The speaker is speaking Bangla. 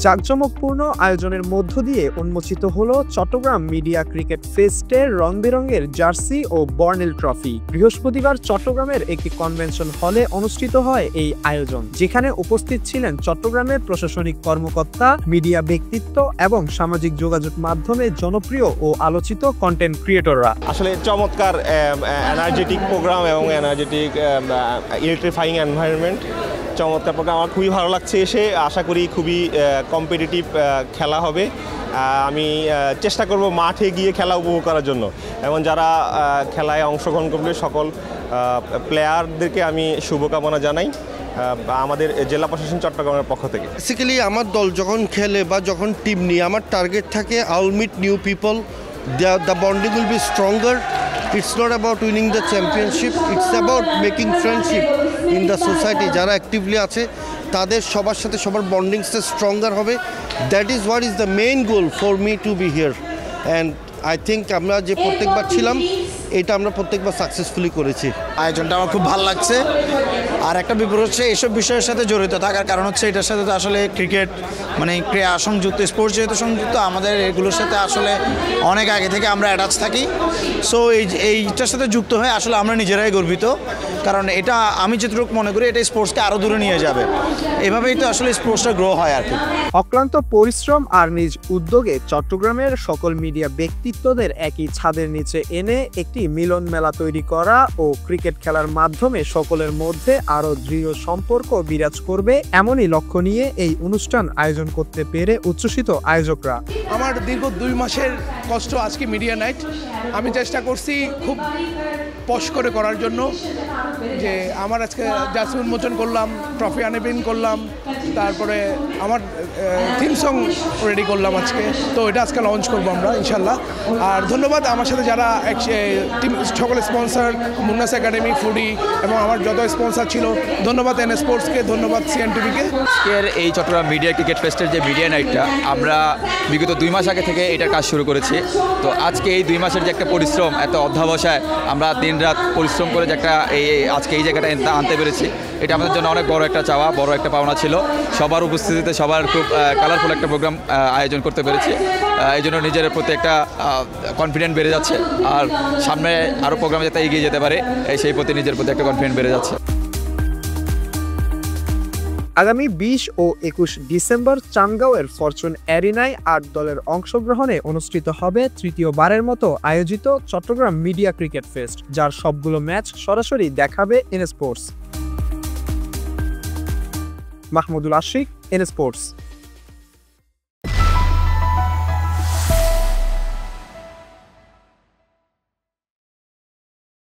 জাঁকজমকপূর্ণ আয়োজনের মধ্য দিয়ে উন্মোচিত হলো চট্টগ্রাম মিডিয়া ক্রিকেট ফেস্টের রং-বেরঙের জার্সি ও বর্ণিল ট্রফি। বৃহস্পতিবার চট্টগ্রামের একটি কনভেনশন হলে অনুষ্ঠিত হয় এই আয়োজন, যেখানে উপস্থিত ছিলেন চট্টগ্রামের প্রশাসনিক কর্মকর্তা, মিডিয়া ব্যক্তিত্ব এবং সামাজিক যোগাযোগ মাধ্যমে জনপ্রিয় ও আলোচিত কন্টেন্ট ক্রিয়েটররা। আসলে চমৎকার এনার্জেটিক প্রোগ্রাম এবং এনার্জেটিক ইলেকট্রিফাইং এনভায়রনমেন্ট, চমৎকার প্রোগ্রাম। আমার খুবই ভালো লাগছে এসে। আশা করি খুবই কম্পিটিটিভ খেলা হবে। আমি চেষ্টা করব মাঠে গিয়ে খেলা উপভোগ করার জন্য, এবং যারা খেলায় অংশগ্রহণ করবে সকল প্লেয়ারদেরকে আমি শুভকামনা জানাই আমাদের জেলা প্রশাসন চট্টগ্রামের পক্ষ থেকে। বেসিক্যালি আমার দল যখন খেলে বা যখন টিম নিয়ে আমার টার্গেট থাকে I will meet new people, the bonding will be stronger. It's not about winning the championship, it's about making friendship in the society. যারা অ্যাক্টিভলি আছে তাদের সবার সাথে সবার বন্ডিংসটা স্ট্রঙ্গার হবে। That is what is the main goal for me two B here. And I think আমরা যে প্রত্যেকবার ছিলাম এটা আমরা প্রত্যেকবার সাকসেসফুলি করেছি। আয়োজনটা আমার খুব ভালো লাগছে। আর একটা বিপদ হচ্ছে এইসব বিষয়ের সাথে জড়িত থাকার কারণ হচ্ছে এটার সাথে তো আসলে ক্রিকেট মানে ক্রীড়া সংযুক্ত, স্পোর্টস যেহেতু সংযুক্ত, আমাদের এগুলোর সাথে আসলে অনেক আগে থেকে আমরা অ্যাটাচ থাকি। সো এইটার সাথে যুক্ত হয়ে আসলে আমরা নিজেরাই গর্বিত, কারণ এটা আমি যেটুকু মনে করি এটা স্পোর্টসকে আরও দূরে নিয়ে যাবে। এভাবেই তো আসলে স্পোর্টসটা গ্রো হয় আর কি। অক্লান্ত পরিশ্রম আর নিজ উদ্যোগে চট্টগ্রামের সকল মিডিয়া ব্যক্তিত্বদের একই ছাদের নিচে এনে একটি মিলন মেলা তৈরি করা ও ক্রিকেট খেলার মাধ্যমে সকলের মধ্যে আরো দৃঢ় সম্পর্ক বিরাজ করবে, এমনই লক্ষ্য নিয়ে এই অনুষ্ঠান আয়োজন করতে পেরে উচ্ছ্বসিত আয়োজকরা। আমার দীর্ঘ 2 মাসের কষ্ট আজকে মিডিয়া নাইট। আমি চেষ্টা করছি খুব পশ করে করার জন্য, যে আমার আজকে জার্সি উন্মোচন করলাম, ট্রফি আনবেন করলাম, তারপরে আমার থিম সং রেডি করলাম আজকে। তো এটা আজকে লঞ্চ করবো আমরা ইনশাল্লাহ। আর ধন্যবাদ আমার সাথে যারা টিম সকল স্পন্সর, মুন্নাস একাডেমি, ফুডি এবং আমার যত স্পন্সর ছিল, ধন্যবাদ এন স্পোর্টসকে, ধন্যবাদ সিএনটিভিকে। আজকের এই চট্টগ্রাম মিডিয়া ক্রিকেট ফেস্টের যে মিডিয়া নাইটটা আমরা বিগত 2 মাস আগে থেকে এটার কাজ শুরু করেছি। তো আজকে এই 2 মাসের যে একটা পরিশ্রম, এত অধ্যাবসায় আমরা দিনরাত পরিশ্রম করে যে একটা আজকে এই জায়গাটা আনতে পেরেছি, এটা আমাদের জন্য অনেক বড় একটা চাওয়া, বড় একটা পাওনা ছিল। সবার উপস্থিতিতে সবার খুব কালারফুল একটা প্রোগ্রাম আয়োজন করতে পেরেছি। এই জন্য নিজের প্রতি একটা কনফিডেন্ট বেড়ে যাচ্ছে, আর সামনে আরও প্রোগ্রামে যাতে এগিয়ে যেতে পারে সেই প্রতি নিজের প্রতি একটা কনফিডেন্ট বেড়ে যাচ্ছে। আগামী 20 ও 21 ডিসেম্বর চান্দগাঁওয়ের ফরচুন অ্যারিনায় 8 দলের অংশগ্রহণে অনুষ্ঠিত হবে তৃতীয়বারের মতো আয়োজিত চট্টগ্রাম মিডিয়া ক্রিকেট ফেস্ট, যার সবগুলো ম্যাচ সরাসরি দেখাবে N Sports. Mahmudul Ashik, N sports.